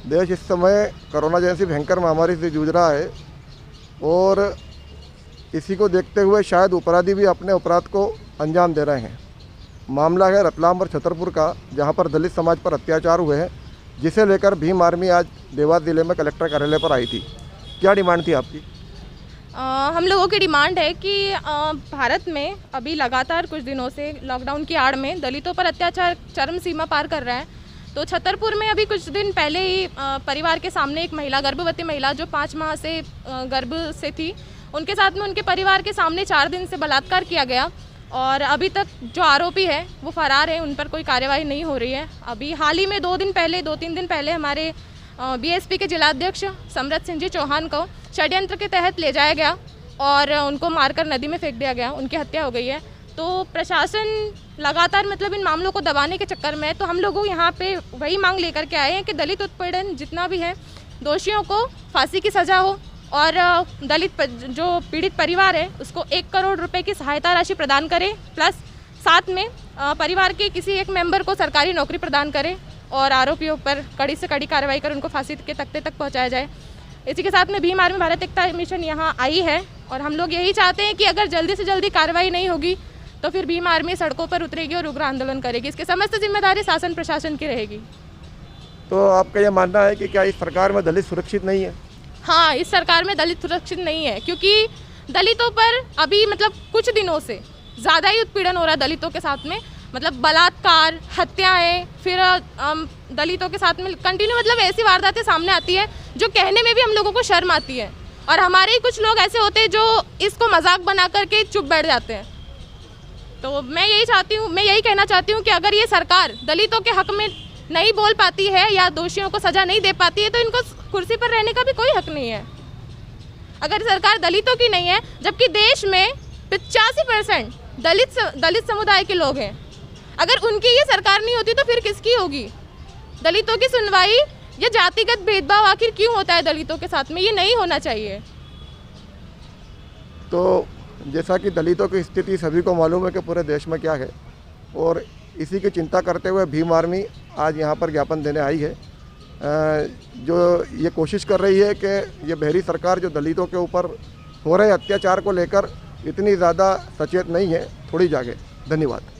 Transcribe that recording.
देश इस समय कोरोना जैसी भयंकर महामारी से जूझ रहा है और इसी को देखते हुए शायद अपराधी भी अपने अपराध को अंजाम दे रहे हैं। मामला है रतलाम और छतरपुर का, जहां पर दलित समाज पर अत्याचार हुए हैं, जिसे लेकर भीम आर्मी आज देवास जिले में कलेक्टर कार्यालय पर आई थी। क्या डिमांड थी आपकी? हम लोगों की डिमांड है कि भारत में अभी लगातार कुछ दिनों से लॉकडाउन की आड़ में दलितों पर अत्याचार चरम सीमा पार कर रहा है। तो छतरपुर में अभी कुछ दिन पहले ही परिवार के सामने एक महिला, गर्भवती महिला जो 5 माह से गर्भ से थी, उनके साथ में उनके परिवार के सामने 4 दिन से बलात्कार किया गया और अभी तक जो आरोपी है वो फरार है, उन पर कोई कार्यवाही नहीं हो रही है। अभी हाल ही में 2-3 दिन पहले हमारे बीएसपी के जिलाध्यक्ष समरत सिंह जी चौहान को षड्यंत्र के तहत ले जाया गया और उनको मारकर नदी में फेंक दिया गया, उनकी हत्या हो गई है। तो प्रशासन लगातार मतलब इन मामलों को दबाने के चक्कर में, तो हम लोग यहाँ पे वही मांग लेकर के आए हैं कि दलित उत्पीड़न जितना भी है, दोषियों को फांसी की सज़ा हो और दलित जो पीड़ित परिवार है उसको 1 करोड़ रुपए की सहायता राशि प्रदान करें, प्लस साथ में परिवार के किसी एक मेंबर को सरकारी नौकरी प्रदान करें और आरोपियों पर कड़ी से कड़ी कार्रवाई कर उनको फांसी के तख्ते तक पहुंचाया जाए। इसी के साथ में भीम आर्मी भारत एकता मिशन यहाँ आई है और हम लोग यही चाहते हैं कि अगर जल्दी से जल्दी कार्रवाई नहीं होगी तो फिर भीम आर्मी सड़कों पर उतरेगी और उग्र आंदोलन करेगी। इसकी समस्त जिम्मेदारी शासन प्रशासन की रहेगी। तो आपका यह मानना है कि क्या इस सरकार में दलित सुरक्षित नहीं है? हाँ, इस सरकार में दलित सुरक्षित नहीं है, क्योंकि दलितों पर अभी मतलब कुछ दिनों से ज़्यादा ही उत्पीड़न हो रहा है दलितों के साथ में। मतलब बलात्कार, हत्याएं, फिर दलितों के साथ में कंटिन्यू मतलब ऐसी वारदातें सामने आती है जो कहने में भी हम लोगों को शर्म आती है। और हमारे ही कुछ लोग ऐसे होते हैं जो इसको मजाक बना करके चुप बैठ जाते हैं। तो मैं यही कहना चाहती हूँ कि अगर ये सरकार दलितों के हक में नहीं बोल पाती है या दोषियों को सज़ा नहीं दे पाती है तो इनको कुर्सी पर रहने का भी कोई हक नहीं है। अगर सरकार दलितों की नहीं है, जबकि देश में 85% दलित समुदाय के लोग हैं, अगर उनकी ये सरकार नहीं होती तो फिर किसकी होगी? दलितों की सुनवाई या जातिगत भेदभाव आखिर क्यों होता है दलितों के साथ में? ये नहीं होना चाहिए। तो जैसा कि दलितों की स्थिति सभी को मालूम है कि पूरे देश में क्या है, और इसी की चिंता करते हुए भीम आर्मी आज यहाँ पर ज्ञापन देने आई है, जो ये कोशिश कर रही है कि ये बहरी सरकार जो दलितों के ऊपर हो रहे अत्याचार को लेकर इतनी ज़्यादा सचेत नहीं है, थोड़ी जागे। धन्यवाद।